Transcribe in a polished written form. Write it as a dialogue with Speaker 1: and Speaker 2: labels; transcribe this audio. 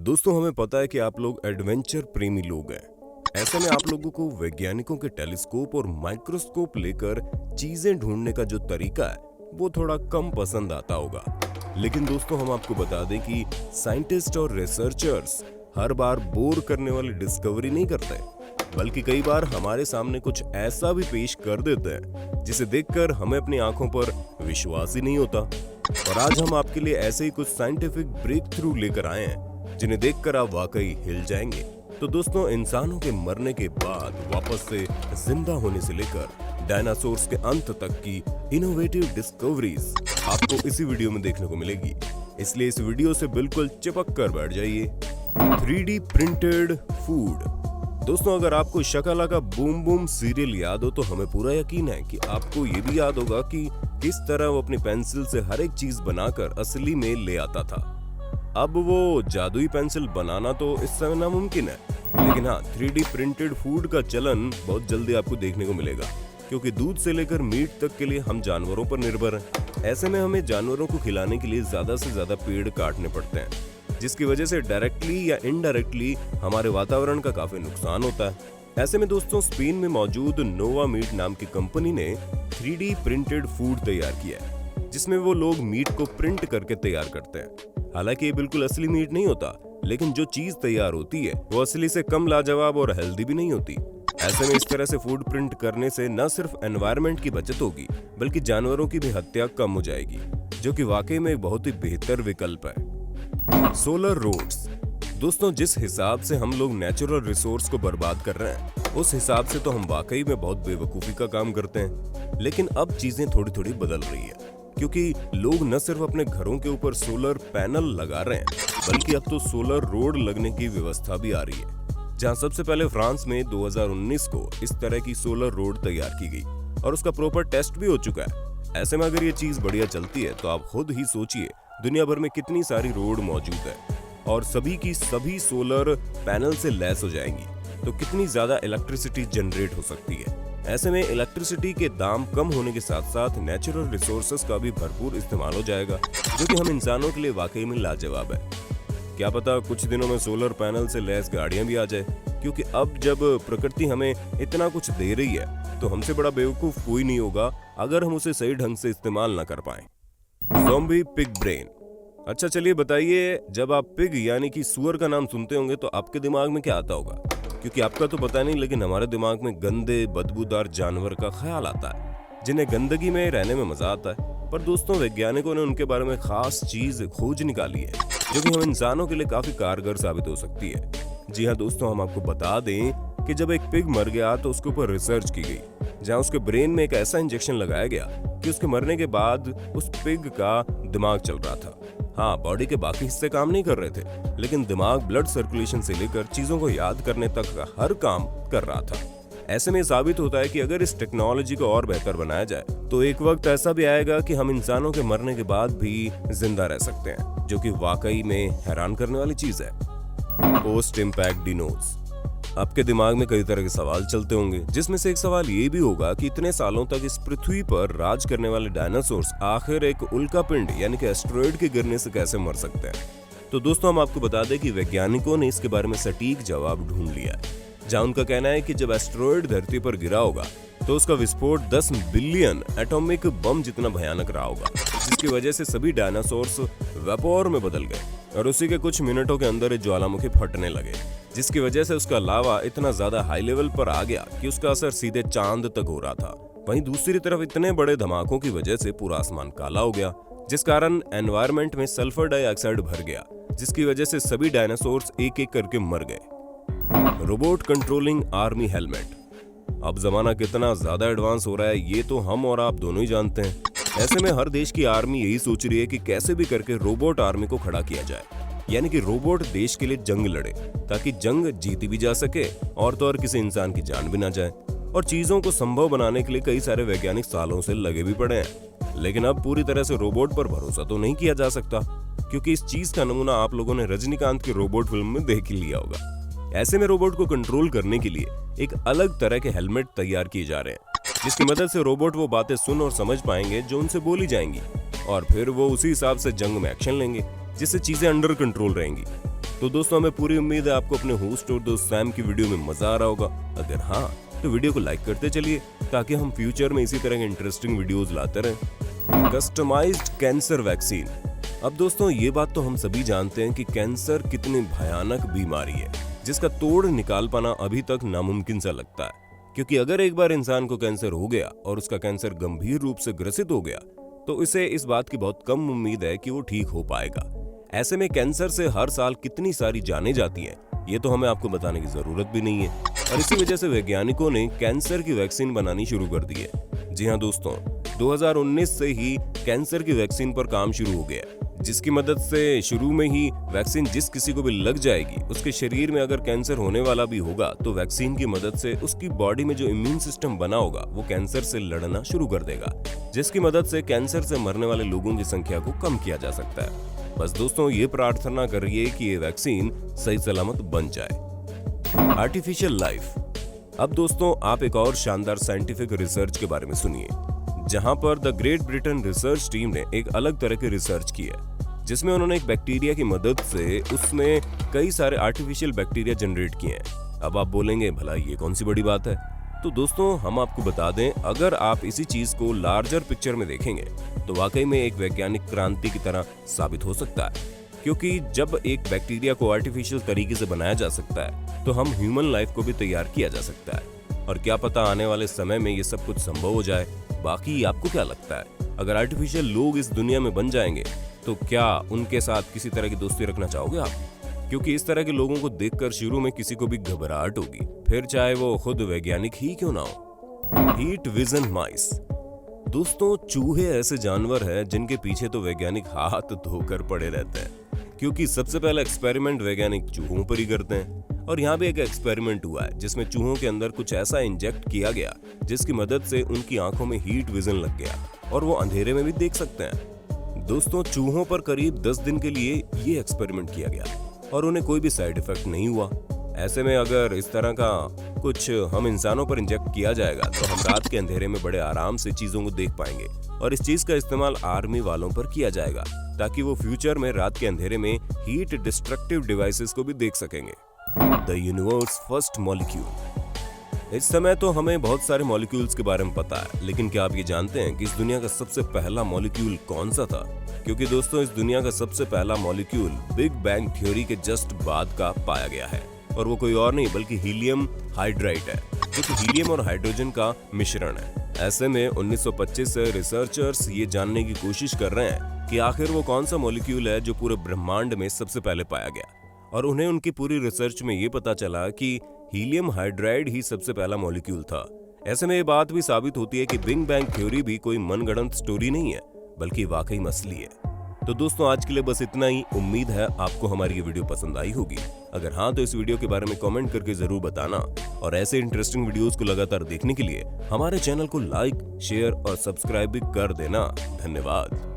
Speaker 1: दोस्तों, हमें पता है कि आप लोग एडवेंचर प्रेमी लोग हैं। ऐसे में आप लोगों को वैज्ञानिकों के टेलीस्कोप और माइक्रोस्कोप लेकर चीजें ढूंढने का जो तरीका है वो थोड़ा कम पसंद आता होगा। लेकिन दोस्तों, हम आपको बता दें कि साइंटिस्ट और रिसर्चर्स हर बार बोर करने वाली डिस्कवरी नहीं करते, बल्कि कई बार हमारे सामने कुछ ऐसा भी पेश कर देते हैं जिसे देखकर हमें अपनी आंखों पर विश्वास ही नहीं होता। और आज हम आपके लिए ऐसे ही कुछ साइंटिफिक ब्रेक थ्रू लेकर आए हैं जिन्हें देखकर आप वाकई हिल जाएंगे। तो दोस्तों, इंसानों के मरने के बाद वापस से जिंदा होने से लेकर डायनासोर्स के अंत तक की इनोवेटिव डिस्कवरीज आपको इसी वीडियो में देखने को मिलेगी, इसलिए इस वीडियो से बिल्कुल चिपक कर बैठ जाइए। 3D printed food. दोस्तों, अगर आपको शकला का बूम बूम सीरियल याद हो तो हमें पूरा यकीन है कि आपको ये भी याद होगा कि किस तरह वो अपनी पेंसिल से हर एक चीज बनाकर असली में ले आता था। अब वो जादुई पेंसिल बनाना तो इस समय नामुमकिन है, लेकिन हाँ, 3D प्रिंटेड फूड का चलन बहुत जल्दी आपको देखने को मिलेगा, क्योंकि दूध से लेकर मीट तक के लिए हम जानवरों पर निर्भर हैं। ऐसे में हमें जानवरों को खिलाने के लिए ज्यादा से ज्यादा पेड़ काटने पड़ते हैं, जिसकी वजह से डायरेक्टली या इनडायरेक्टली हमारे वातावरण का काफी नुकसान होता है। ऐसे में दोस्तों, स्पेन में मौजूद नोवा मीट नाम की कंपनी ने 3D प्रिंटेड फूड तैयार किया है, जिसमें वो लोग मीट को प्रिंट करके तैयार करते हैं। हालांकि ये बिल्कुल असली मीट नहीं होता, लेकिन जो चीज तैयार होती है वो असली से कम लाजवाब और हेल्दी भी नहीं होती। ऐसे में इस तरह से फूड प्रिंट करने से न सिर्फ एनवायरनमेंट की बचत होगी, बल्कि जानवरों की भी हत्या कम हो जाएगी, जो कि वाकई में एक बहुत ही बेहतर विकल्प है। Solar roads. दोस्तों, जिस हिसाब से हम लोग नेचुरल रिसोर्स को बर्बाद कर रहे हैं, उस हिसाब से तो हम वाकई में बहुत बेवकूफी का काम करते हैं। लेकिन अब चीजें थोड़ी थोड़ी बदल रही है, क्योंकि लोग न सिर्फ अपने घरों के ऊपर सोलर पैनल लगा रहे हैं, बल्कि अब तो सोलर रोड लगने की व्यवस्था भी आ रही है। जहां सबसे पहले फ्रांस में 2019 को इस तरह की सोलर रोड तैयार की गई और उसका प्रॉपर टेस्ट भी हो चुका है। ऐसे में अगर ये चीज बढ़िया चलती है तो आप खुद ही सोचिए, दुनिया भर में कितनी सारी रोड मौजूद है और सभी की सभी सोलर पैनल से लैस हो जाएंगी, तो कितनी ज्यादा इलेक्ट्रिसिटी जनरेट हो सकती है। ऐसे में इलेक्ट्रिसिटी के दाम कम होने के साथ साथ नेचुरल रिसोर्सेज का भी भरपूर इस्तेमाल हो जाएगा, जो कि हम इंसानों के लिए वाकई में लाजवाब है। क्या पता कुछ दिनों में सोलर पैनल से लैस गाड़ियां भी आ जाए, क्योंकि अब जब प्रकृति हमें इतना कुछ दे रही है तो हमसे बड़ा बेवकूफ कोई नहीं होगा अगर हम उसे सही ढंग से इस्तेमाल न कर पाए। Zombie pig brain. अच्छा, चलिए बताइए, जब आप पिग यानी कि सुअर का नाम सुनते होंगे तो आपके दिमाग में क्या आता होगा? क्योंकि आपका तो पता नहीं, लेकिन हमारे दिमाग में गंदे बदबूदार जानवर का ख्याल आता है, जिन्हें गंदगी में रहने में मजा आता है। पर दोस्तों, वैज्ञानिकों ने उनके बारे में खास चीज खोज निकाली है, जो कि हम इंसानों के लिए काफी कारगर साबित हो सकती है। जी हाँ दोस्तों, हम आपको बता दें कि जब एक पिग मर गया तो उसके ऊपर रिसर्च की गई, जहां उसके ब्रेन में एक ऐसा इंजेक्शन लगाया गया कि उसके मरने के बाद उस पिग का दिमाग चल रहा था। हाँ, बॉडी के बाकी हिस्से काम नहीं कर रहे थे, लेकिन दिमाग ब्लड सर्कुलेशन से लेकर चीजों को याद करने तक का हर काम कर रहा था। ऐसे में साबित होता है कि अगर इस टेक्नोलॉजी को और बेहतर बनाया जाए तो एक वक्त ऐसा भी आएगा कि हम इंसानों के मरने के बाद भी जिंदा रह सकते हैं, जो कि वाकई में हैरान करने वाली चीज है। Post impact denotes. आपके दिमाग में कई तरह के सवाल चलते होंगे, जिसमें से एक सवाल ये भी होगा कि इतने सालों तक इस पृथ्वी पर राज करने वाले डायनासोर्स आखिर एक उल्कापिंड यानी कि एस्टेरॉयड के गिरने से कैसे मर सकते हैं। तो दोस्तों, हम आपको बता दें कि वैज्ञानिकों ने इसके बारे में सटीक जवाब ढूंढ लिया है, जहां उनका कहना है कि जब एस्टेरॉयड धरती पर गिरा होगा तो उसका विस्फोट 10 बिलियन एटॉमिक बम जितना भयानक रहा होगा, जिसकी वजह से सभी डायनासोर्स वेपोर में बदल गए और उसी के कुछ मिनटों के अंदर ज्वालामुखी फटने लगे, जिसकी वजह से उसका लावा इतना ज्यादा हाई लेवल पर आ गया कि उसका असर सीधे चांद तक हो रहा था। वहीं दूसरी तरफ इतने बड़े धमाकों की वजह से पूरा आसमान काला हो गया, जिस कारण एनवायरनमेंट में सल्फर डाइऑक्साइड भर गया, जिसकी वजह से सभी डायनासोर्स एक एक करके मर गए। Robot controlling army helmet. अब जमाना कितना ज्यादा एडवांस हो रहा है ये तो हम और आप दोनों ही जानते हैं। ऐसे में हर देश की आर्मी यही सोच रही है कि कैसे भी करके रोबोट आर्मी को खड़ा किया जाए, यानी कि रोबोट देश के लिए जंग लड़े, ताकि जंग जीती भी जा सके और तो और किसी इंसान की जान भी ना जाए। और चीजों को संभव बनाने के लिए कई सारे वैज्ञानिक सालों से लगे भी पड़े हैं, लेकिन अब पूरी तरह से रोबोट पर भरोसा तो नहीं किया जा सकता, क्योंकि इस चीज का नमूना आप लोगों ने रजनीकांत की रोबोट फिल्म में देख ही लिया होगा। ऐसे में रोबोट को कंट्रोल करने के लिए एक अलग तरह के हेलमेट तैयार किए जा रहे हैं, जिसकी मदद से रोबोट वो बातें सुन और समझ पाएंगे जो उनसे बोली जाएंगी, और फिर वो उसी हिसाब से जंग में एक्शन लेंगे, जिससे चीजें अंडर कंट्रोल रहेंगी। तो दोस्तों हमें पूरी उम्मीद है आपको अपने होस्ट और दोस्त सैम की वीडियो में मजा आ रहा होगा। अगर हाँ तो वीडियो को लाइक करते चलिए ताकि हम फ्यूचर में इसी तरह के इंटरेस्टिंग वीडियोस लाते रहें। Customised cancer vaccine. अब दोस्तों ये बात तो हम सभी जानते हैं कि कैंसर कितनी भयानक बीमारी है जिसका तोड़ निकाल पाना अभी तक नामुमकिन सा लगता है, क्योंकि अगर एक बार इंसान को कैंसर हो गया और उसका कैंसर गंभीर रूप से ग्रसित हो गया तो इसे इस बात की बहुत कम उम्मीद है कि वो ठीक हो पाएगा। ऐसे में कैंसर से हर साल कितनी सारी जानें जाती हैं ये तो हमें आपको बताने की जरूरत भी नहीं है, और इसी वजह से वैज्ञानिकों ने कैंसर की वैक्सीन बनानी शुरू कर दी है। जी हाँ दोस्तों, 2019 से ही कैंसर की वैक्सीन पर काम शुरू हो गया, जिसकी मदद से शुरू में ही वैक्सीन जिस किसी को भी लग जाएगी उसके शरीर में अगर कैंसर होने वाला भी होगा तो वैक्सीन की मदद से उसकी बॉडी में जो इम्यून सिस्टम बना होगा वो कैंसर से लड़ना शुरू कर देगा, जिसकी मदद से कैंसर से मरने वाले लोगों की संख्या को कम किया जा सकता है। बस दोस्तों ये प्रार्थना करिए कि ये वैक्सीन सही सलामत बन जाए। Artificial life. अब दोस्तों आप एक और शानदार साइंटिफिक रिसर्च के बारे में सुनिए, जहां पर the great Britain research team ने एक अलग तरह की रिसर्च की है, जिसमें उन्होंने एक बैक्टीरिया की मदद से उसमें कई सारे आर्टिफिशियल बैक्टीरिया जनरेट किए हैं। अब आप बोलेंगे भला ये कौन सी बड़ी बात है, तो दोस्तों हम आपको बता दें, अगर आप इसी चीज को लार्जर पिक्चर में देखेंगे तो वाकई में एक वैज्ञानिक क्रांति की तरह साबित हो सकता है, क्योंकि जब एक बैक्टीरिया को आर्टिफिशियल तरीके से बनाया जा सकता है तो हम ह्यूमन लाइफ को भी तैयार किया जा सकता है, और क्या पता आने वाले समय में ये सब कुछ संभव हो जाए। बाकी आपको क्या लगता है, अगर आर्टिफिशियल लोग इस दुनिया में बन जाएंगे तो क्या उनके साथ किसी तरह की दोस्ती रखना चाहोगे आप? क्योंकि इस तरह के लोगों को देखकर शुरू में किसी को भी घबराहट होगी, फिर चाहे वो खुद वैज्ञानिक ही क्यों ना हो। हीट विजन माइस। दोस्तों चूहे ऐसे जानवर हैं जिनके पीछे तो वैज्ञानिक हाथ धोकर पड़े रहते हैं, क्योंकि सबसे पहला एक्सपेरिमेंट वैज्ञानिक चूहों पर ही करते हैं। और यहाँ भी एक एक्सपेरिमेंट हुआ है जिसमें चूहों के अंदर कुछ ऐसा इंजेक्ट किया गया जिसकी मदद से उनकी आंखों में हीट विजन लग गया और वो अंधेरे में भी देख सकते हैं। दोस्तों चूहों पर करीब 10 दिन के लिए ये एक्सपेरिमेंट किया गया और उन्हें कोई भी साइड इफेक्ट नहीं हुआ। ऐसे में अगर इस तरह का कुछ हम इंसानों पर इंजेक्ट किया जाएगा तो हम रात के अंधेरे में बड़े आराम से चीजों को देख पाएंगे, और इस चीज का इस्तेमाल आर्मी वालों पर किया जाएगा ताकि वो फ्यूचर में रात के अंधेरे में हीट डिस्ट्रक्टिव डिवाइसेस को भी देख सकेंगे। The universe first molecule. इस समय तो हमें बहुत सारे मॉलिक्यूल्स के बारे में पता है, लेकिन क्या आप ये जानते हैं कि इस दुनिया का सबसे पहला मॉलिक्यूल कौन सा था? क्योंकि दोस्तों इस दुनिया का सबसे पहला मॉलिक्यूल बिग बैंग थ्योरी के जस्ट बाद का पाया गया है, और वो कोई और नहीं बल्कि हीलियम हाइड्राइड है, जो कि हीलियम और हाइड्रोजन का मिश्रण है। ऐसे में 1925 से रिसर्चर्स ये जानने की कोशिश कर रहे हैं कि आखिर वो कौन सा मॉलिक्यूल है जो पूरे ब्रह्मांड में सबसे पहले पाया गया, और उन्हें उनकी पूरी रिसर्च में ये पता चला कि हीलियम हाइड्राइड ही सबसे पहला मॉलिक्यूल था। ऐसे में ये बात भी साबित होती है कि बिग बैंग थ्योरी भी कोई मनगढ़ंत स्टोरी नहीं है बल्कि वाकई मसली है। तो दोस्तों आज के लिए बस इतना ही। उम्मीद है आपको हमारी ये वीडियो पसंद आई होगी। अगर हाँ तो इस वीडियो के बारे में कमेंट करके जरूर बताना, और ऐसे इंटरेस्टिंग वीडियोस को लगातार देखने के लिए हमारे चैनल को लाइक, शेयर और सब्सक्राइब भी कर देना। धन्यवाद।